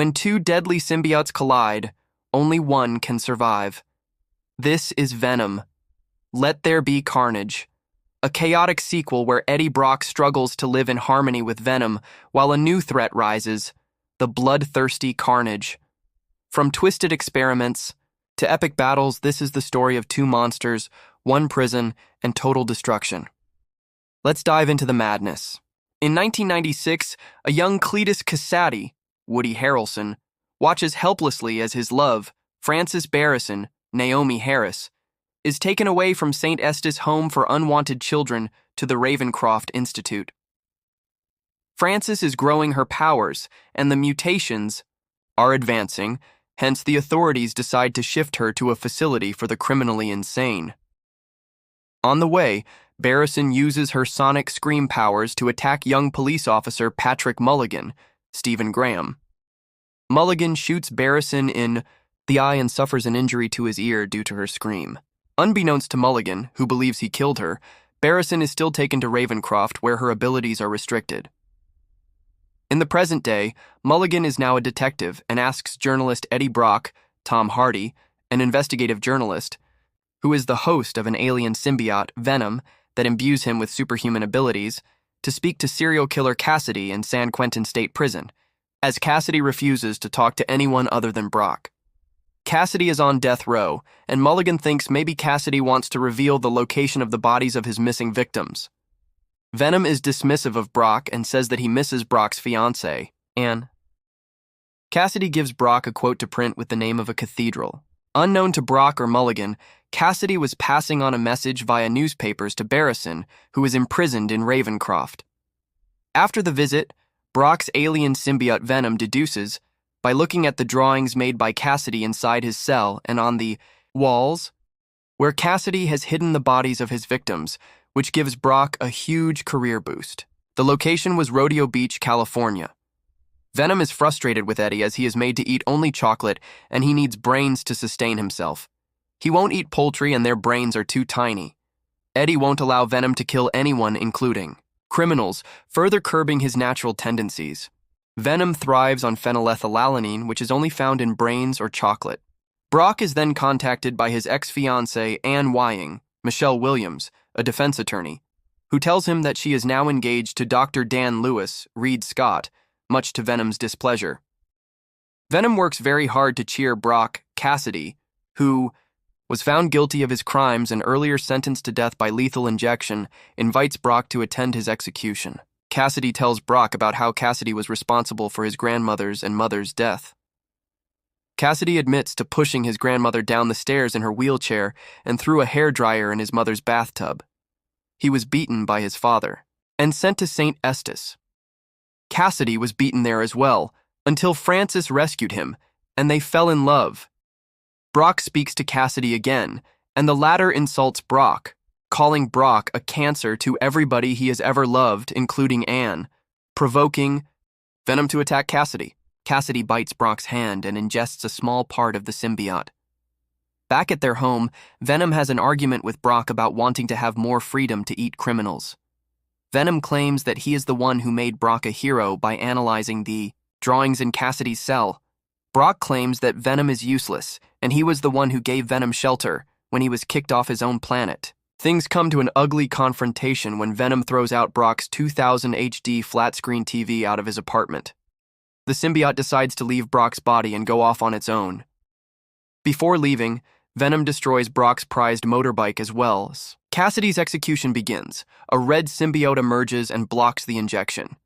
When two deadly symbiotes collide, only one can survive. This is Venom. Let There Be Carnage. A chaotic sequel where Eddie Brock struggles to live in harmony with Venom while a new threat rises, the bloodthirsty Carnage. From twisted experiments to epic battles, this is the story of two monsters, one prison, and total destruction. Let's dive into the madness. In 1996, a young Cletus Kasady, Woody Harrelson, watches helplessly as his love, Frances Barrison, Naomi Harris, is taken away from St. Estes' home for unwanted children to the Ravencroft Institute. Frances is growing her powers, and the mutations are advancing, hence the authorities decide to shift her to a facility for the criminally insane. On the way, Barrison uses her sonic scream powers to attack young police officer Patrick Mulligan, Stephen Graham. Mulligan shoots Barrison in the eye and suffers an injury to his ear due to her scream. Unbeknownst to Mulligan, who believes he killed her, Barrison is still taken to Ravencroft, where her abilities are restricted. In the present day, Mulligan is now a detective and asks journalist Eddie Brock, Tom Hardy, an investigative journalist, who is the host of an alien symbiote, Venom, that imbues him with superhuman abilities, to speak to serial killer Kasady in San Quentin State Prison, as Kasady refuses to talk to anyone other than Brock. Kasady is on death row, and Mulligan thinks maybe Kasady wants to reveal the location of the bodies of his missing victims. Venom is dismissive of Brock and says that he misses Brock's fiancée, Anne. Kasady gives Brock a quote to print with the name of a cathedral. Unknown to Brock or Mulligan, Kasady was passing on a message via newspapers to Barrison, who is imprisoned in Ravencroft. After the visit, Brock's alien symbiote Venom deduces, by looking at the drawings made by Kasady inside his cell and on the walls, where Kasady has hidden the bodies of his victims, which gives Brock a huge career boost. The location was Rodeo Beach, California. Venom is frustrated with Eddie as he is made to eat only chocolate and he needs brains to sustain himself. He won't eat poultry and their brains are too tiny. Eddie won't allow Venom to kill anyone, including criminals, further curbing his natural tendencies. Venom thrives on phenylethylalanine, which is only found in brains or chocolate. Brock is then contacted by his ex-fiancée, Anne Wying, Michelle Williams, a defense attorney, who tells him that she is now engaged to Dr. Dan Lewis, Reed Scott, much to Venom's displeasure. Venom works very hard to cheer Brock, Kasady, who was found guilty of his crimes and earlier sentenced to death by lethal injection, invites Brock to attend his execution. Kasady tells Brock about how Kasady was responsible for his grandmother's and mother's death. Kasady admits to pushing his grandmother down the stairs in her wheelchair and threw a hairdryer in his mother's bathtub. He was beaten by his father and sent to St. Estes. Kasady was beaten there as well, until Frances rescued him, and they fell in love. Brock speaks to Kasady again, and the latter insults Brock, calling Brock a cancer to everybody he has ever loved, including Anne, provoking Venom to attack Kasady. Kasady bites Brock's hand and ingests a small part of the symbiote. Back at their home, Venom has an argument with Brock about wanting to have more freedom to eat criminals. Venom claims that he is the one who made Brock a hero by analyzing the drawings in Kasady's cell. Brock claims that Venom is useless, and he was the one who gave Venom shelter when he was kicked off his own planet. Things come to an ugly confrontation when Venom throws out Brock's 2000 HD flat-screen TV out of his apartment. The symbiote decides to leave Brock's body and go off on its own. Before leaving, Venom destroys Brock's prized motorbike as well. Kasady's execution begins. A red symbiote emerges and blocks the injection.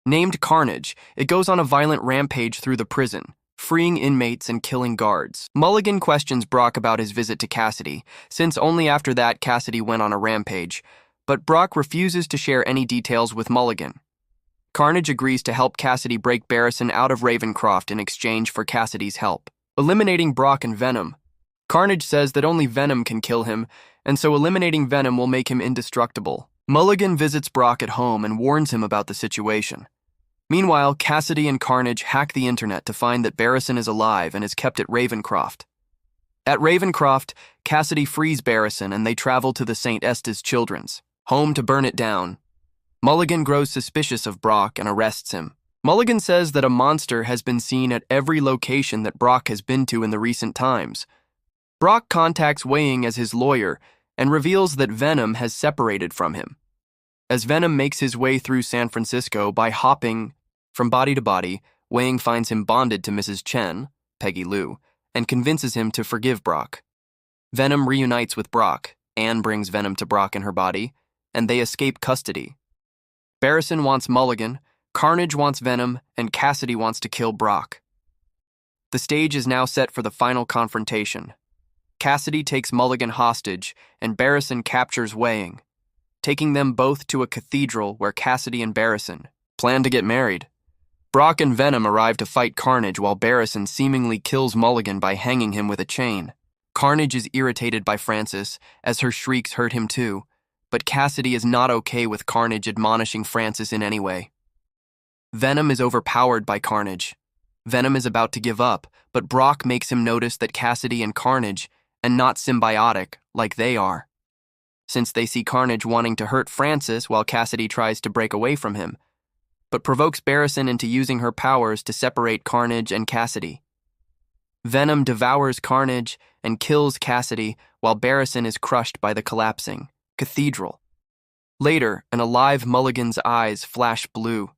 Named Carnage, it goes on a violent rampage through the prison, freeing inmates and killing guards. Mulligan questions Brock about his visit to Kasady, since only after that Kasady went on a rampage, but Brock refuses to share any details with Mulligan. Carnage agrees to help Kasady break Barrison out of Ravencroft in exchange for Kasady's help. Eliminating Brock and Venom, Carnage says that only Venom can kill him, and so eliminating Venom will make him indestructible. Mulligan visits Brock at home and warns him about the situation. Meanwhile, Kasady and Carnage hack the internet to find that Barrison is alive and is kept at Ravencroft. At Ravencroft, Kasady frees Barrison and they travel to the St. Estes Children's home to burn it down. Mulligan grows suspicious of Brock and arrests him. Mulligan says that a monster has been seen at every location that Brock has been to in the recent times. Brock contacts Weying as his lawyer and reveals that Venom has separated from him. As Venom makes his way through San Francisco by hopping from body to body, Weying finds him bonded to Mrs. Chen, Peggy Lou, and convinces him to forgive Brock. Venom reunites with Brock, Anne brings Venom to Brock in her body, and they escape custody. Barrison wants Mulligan, Carnage wants Venom, and Kasady wants to kill Brock. The stage is now set for the final confrontation. Kasady takes Mulligan hostage, and Barrison captures Weying, taking them both to a cathedral where Kasady and Barrison plan to get married. Brock and Venom arrive to fight Carnage while Barrison seemingly kills Mulligan by hanging him with a chain. Carnage is irritated by Frances, as her shrieks hurt him too, but Kasady is not okay with Carnage admonishing Frances in any way. Venom is overpowered by Carnage. Venom is about to give up, but Brock makes him notice that Kasady and Carnage, and not symbiotic like they are. Since they see Carnage wanting to hurt Frances while Kasady tries to break away from him, but provokes Barrison into using her powers to separate Carnage and Kasady. Venom devours Carnage and kills Kasady while Barrison is crushed by the collapsing cathedral. Later, an alive Mulligan's eyes flash blue.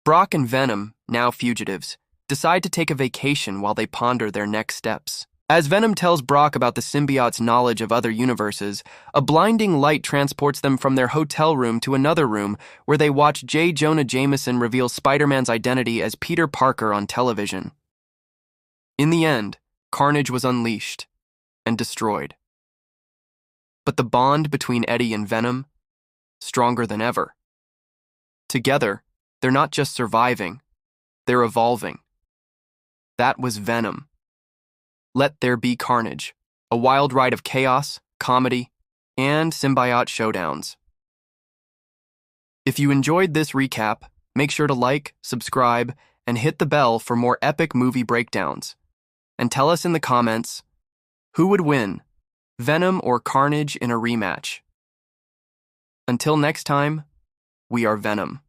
Brock and Venom, now fugitives, decide to take a vacation while they ponder their next steps. As Venom tells Brock about the symbiote's knowledge of other universes, a blinding light transports them from their hotel room to another room where they watch J. Jonah Jameson reveal Spider-Man's identity as Peter Parker on television. In the end, Carnage was unleashed and destroyed. But the bond between Eddie and Venom, stronger than ever. Together, they're not just surviving, they're evolving. That was Venom. Let There Be Carnage, a wild ride of chaos, comedy, and symbiote showdowns. If you enjoyed this recap, make sure to like, subscribe, and hit the bell for more epic movie breakdowns. And tell us in the comments, who would win, Venom or Carnage in a rematch? Until next time, we are Venom.